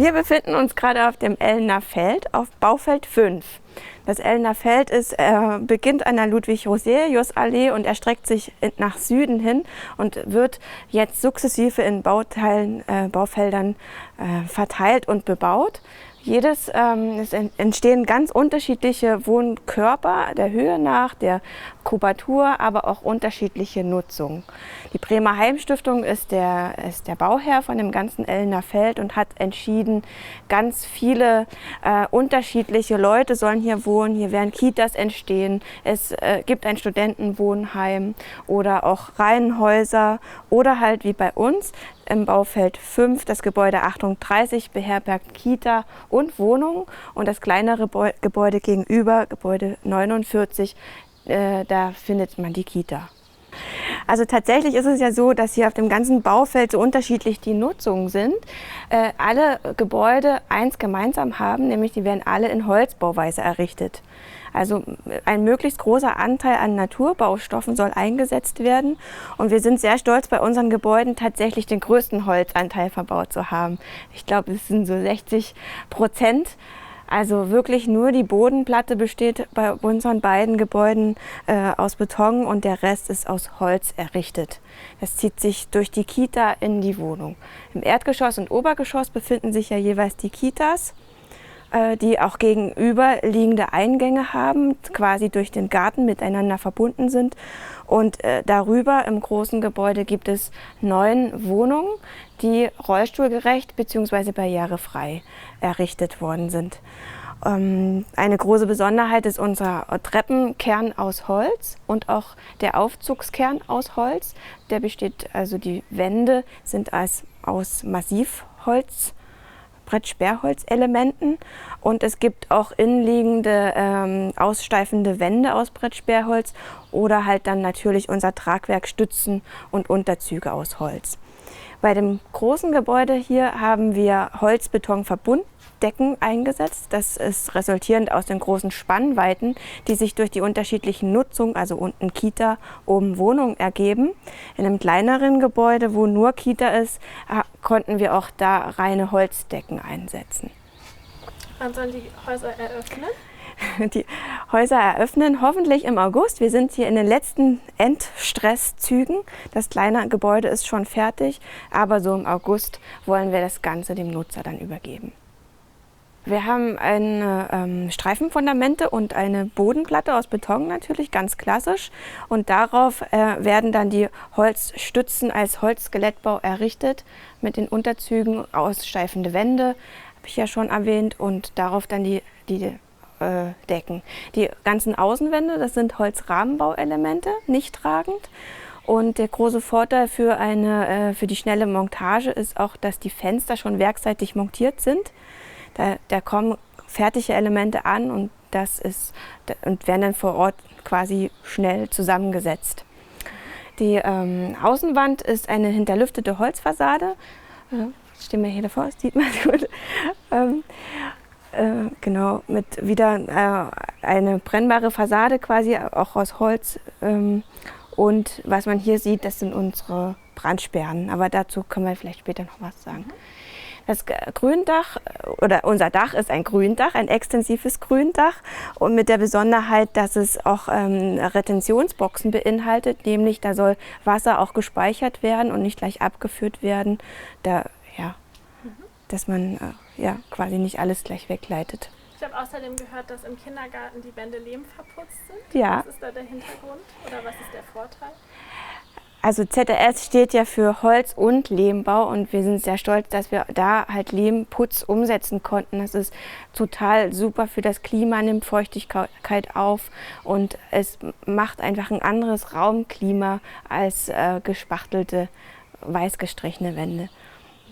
Wir befinden uns gerade auf dem Ellener Feld, auf Baufeld 5. Das Ellener Feld beginnt an der Ludwig-Roselius-Allee und erstreckt sich nach Süden hin und wird jetzt sukzessive in Baufeldern verteilt und bebaut. Es entstehen ganz unterschiedliche Wohnkörper, der Höhe nach, der Kubatur, aber auch unterschiedliche Nutzung. Die Bremer Heimstiftung ist der Bauherr von dem ganzen Ellener Feld und hat entschieden, ganz viele unterschiedliche Leute sollen hier wohnen. Hier werden Kitas entstehen. Es gibt ein Studentenwohnheim oder auch Reihenhäuser oder halt wie bei uns im Baufeld 5 das Gebäude 38 beherbergt Kita und Wohnungen und das kleinere Gebäude gegenüber, Gebäude 49, da findet man die Kita. Also tatsächlich ist es ja so, dass hier auf dem ganzen Baufeld so unterschiedlich die Nutzungen sind. Alle Gebäude eins gemeinsam haben, nämlich die werden alle in Holzbauweise errichtet. Also ein möglichst großer Anteil an Naturbaustoffen soll eingesetzt werden. Und wir sind sehr stolz, bei unseren Gebäuden tatsächlich den größten Holzanteil verbaut zu haben. Ich glaube, es sind so 60%. Also wirklich nur die Bodenplatte besteht bei unseren beiden Gebäuden aus Beton und der Rest ist aus Holz errichtet. Das zieht sich durch die Kita in die Wohnung. Im Erdgeschoss und Obergeschoss befinden sich ja jeweils die Kitas, die auch gegenüberliegende Eingänge haben, quasi durch den Garten miteinander verbunden sind. Und darüber im großen Gebäude gibt es 9 Wohnungen, die rollstuhlgerecht bzw. barrierefrei errichtet worden sind. Eine große Besonderheit ist unser Treppenkern aus Holz und auch der Aufzugskern aus Holz. Der besteht, also die Wände sind aus Massivholz, Brettsperrholzelementen und es gibt auch innenliegende aussteifende Wände aus Brettsperrholz oder halt dann natürlich unser Tragwerk, Stützen und Unterzüge aus Holz. Bei dem großen Gebäude hier haben wir Holz-Beton-Verbunddecken eingesetzt. Das ist resultierend aus den großen Spannweiten, die sich durch die unterschiedlichen Nutzungen, also unten Kita, oben Wohnung ergeben. In einem kleineren Gebäude, wo nur Kita ist, konnten wir auch da reine Holzdecken einsetzen. Wann sollen die Häuser eröffnen? Die Häuser eröffnen hoffentlich im August. Wir sind hier in den letzten Endstresszügen. Das kleine Gebäude ist schon fertig, aber so im August wollen wir das Ganze dem Nutzer dann übergeben. Wir haben eine Streifenfundamente und eine Bodenplatte aus Beton natürlich, ganz klassisch. Und darauf werden dann die Holzstützen als Holzskelettbau errichtet mit den Unterzügen, aussteifende Wände, habe ich ja schon erwähnt, und darauf dann die Decken. Die ganzen Außenwände, das sind Holzrahmenbauelemente, nicht tragend. Und der große Vorteil für die schnelle Montage ist auch, dass die Fenster schon werkseitig montiert sind. Da kommen fertige Elemente an und werden dann vor Ort quasi schnell zusammengesetzt. Die Außenwand ist eine hinterlüftete Holzfassade. Stehen wir hier davor, das sieht man gut. Genau, mit wieder eine brennbare Fassade quasi, auch aus Holz. Und was man hier sieht, das sind unsere Brandsperren. Aber dazu können wir vielleicht später noch was sagen. Das Gründach, oder unser Dach ist ein Gründach, ein extensives Gründach. Und mit der Besonderheit, dass es auch Retentionsboxen beinhaltet, nämlich da soll Wasser auch gespeichert werden und nicht gleich abgeführt werden. Dass man quasi nicht alles gleich wegleitet. Ich habe außerdem gehört, dass im Kindergarten die Wände lehmverputzt sind. Ja. Was ist da der Hintergrund oder was ist der Vorteil? Also ZRS steht ja für Holz- und Lehmbau und wir sind sehr stolz, dass wir da halt Lehmputz umsetzen konnten. Das ist total super für das Klima, nimmt Feuchtigkeit auf und es macht einfach ein anderes Raumklima als gespachtelte, weiß gestrichene Wände.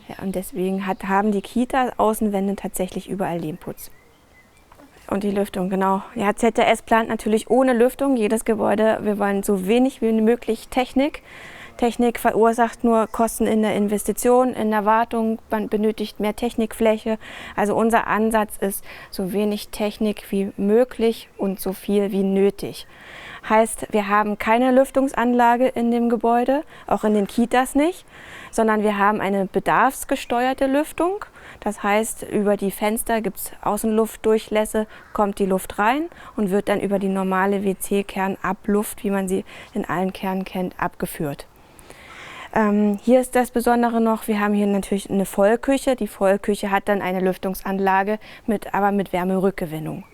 Ja, und deswegen haben die Kita-Außenwände tatsächlich überall Lehmputz. Und die Lüftung, genau. Ja, ZRS plant natürlich ohne Lüftung jedes Gebäude. Wir wollen so wenig wie möglich Technik. Technik verursacht nur Kosten in der Investition, in der Wartung, man benötigt mehr Technikfläche. Also unser Ansatz ist, so wenig Technik wie möglich und so viel wie nötig. Heißt, wir haben keine Lüftungsanlage in dem Gebäude, auch in den Kitas nicht, sondern wir haben eine bedarfsgesteuerte Lüftung. Das heißt, über die Fenster gibt es Außenluftdurchlässe, kommt die Luft rein und wird dann über die normale WC-Kernabluft, wie man sie in allen Kernen kennt, abgeführt. Hier ist das Besondere noch, wir haben hier natürlich eine Vollküche. Die Vollküche hat dann eine Lüftungsanlage, aber mit Wärmerückgewinnung.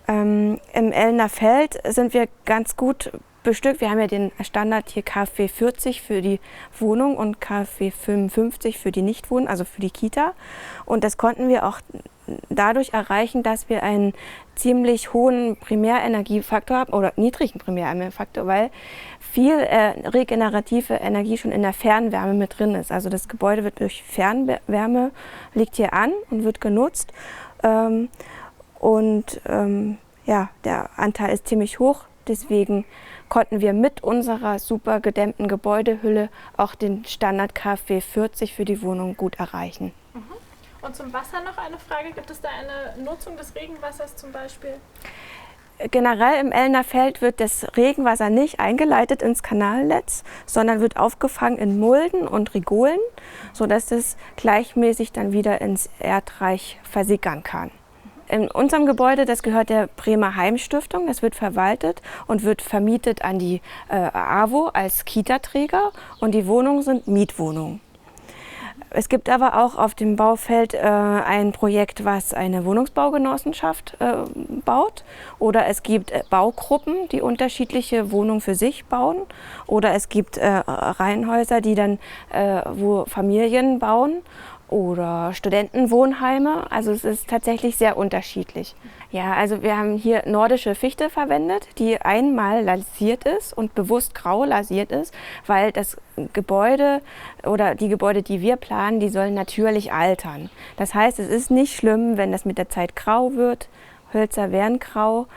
Im Ellener Feld sind wir ganz gut bestückt. Wir haben ja den Standard hier KfW 40 für die Wohnung und KfW 55 für die Nichtwohnung, also für die Kita. Und das konnten wir auch dadurch erreichen, dass wir einen ziemlich hohen Primärenergiefaktor haben oder niedrigen Primärenergiefaktor, weil viel regenerative Energie schon in der Fernwärme mit drin ist. Also das Gebäude wird durch Fernwärme, liegt hier an und wird genutzt. Ja, der Anteil ist ziemlich hoch, deswegen konnten wir mit unserer super gedämmten Gebäudehülle auch den Standard KfW 40 für die Wohnung gut erreichen. Und zum Wasser noch eine Frage, gibt es da eine Nutzung des Regenwassers zum Beispiel? Generell im Ellener Feld wird das Regenwasser nicht eingeleitet ins Kanalnetz, sondern wird aufgefangen in Mulden und Rigolen, sodass es gleichmäßig dann wieder ins Erdreich versickern kann. In unserem Gebäude, das gehört der Bremer Heimstiftung, das wird verwaltet und wird vermietet an die AWO als Kita-Träger und die Wohnungen sind Mietwohnungen. Es gibt aber auch auf dem Baufeld ein Projekt, was eine Wohnungsbaugenossenschaft baut, oder es gibt Baugruppen, die unterschiedliche Wohnungen für sich bauen, oder es gibt Reihenhäuser, die dann wo Familien bauen, oder Studentenwohnheime. Also es ist tatsächlich sehr unterschiedlich. Ja, also wir haben hier nordische Fichte verwendet, die einmal lasiert ist und bewusst grau lasiert ist, weil das Gebäude oder die Gebäude, die wir planen, die sollen natürlich altern. Das heißt, es ist nicht schlimm, wenn das mit der Zeit grau wird. Hölzer werden grau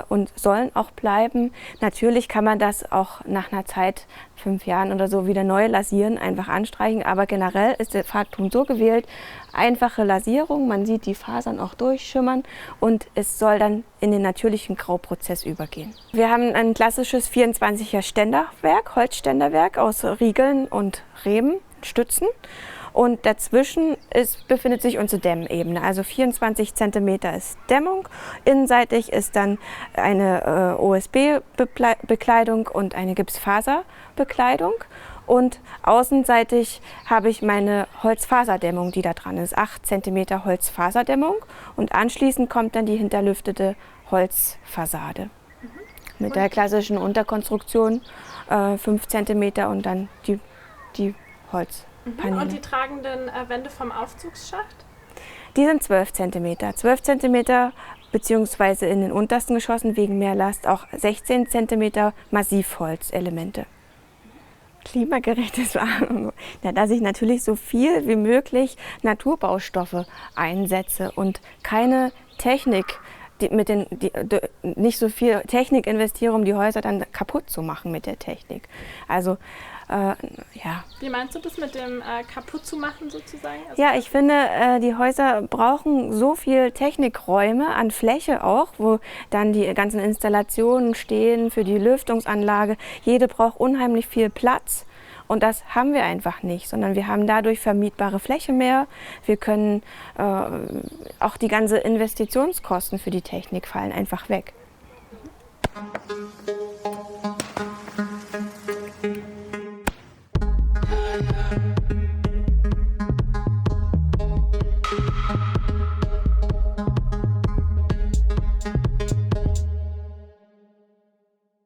und sollen auch bleiben. Natürlich kann man das auch nach einer Zeit, 5 Jahren oder so, wieder neu lasieren, einfach anstreichen. Aber generell ist der Farbton so gewählt, einfache Lasierung, man sieht die Fasern auch durchschimmern und es soll dann in den natürlichen Grauprozess übergehen. Wir haben ein klassisches 24er Ständerwerk, Holzständerwerk aus Riegeln und Reben, Stützen. Und dazwischen befindet sich unsere Dämmebene, also 24 cm ist Dämmung. Innenseitig ist dann eine OSB-Bekleidung und eine Gipsfaserbekleidung. Und außenseitig habe ich meine Holzfaserdämmung, die da dran ist, 8 cm Holzfaserdämmung. Und anschließend kommt dann die hinterlüftete Holzfassade mit der klassischen Unterkonstruktion, 5 cm und dann die Holz. Und die tragenden Wände vom Aufzugsschacht? Die sind 12 cm. 12 cm beziehungsweise in den untersten Geschossen wegen mehr Last auch 16 cm Massivholzelemente. Klimagerechtes Wartung. Ja, dass ich natürlich so viel wie möglich Naturbaustoffe einsetze und keine Technik, nicht so viel Technik investiere, um die Häuser dann kaputt zu machen mit der Technik. Also ja. Wie meinst du das mit dem kaputt zu machen sozusagen? Also ja, ich finde, die Häuser brauchen so viel Technikräume an Fläche auch, wo dann die ganzen Installationen stehen für die Lüftungsanlage. Jede braucht unheimlich viel Platz und das haben wir einfach nicht, sondern wir haben dadurch vermietbare Fläche mehr. Wir können auch die ganzen Investitionskosten für die Technik fallen einfach weg.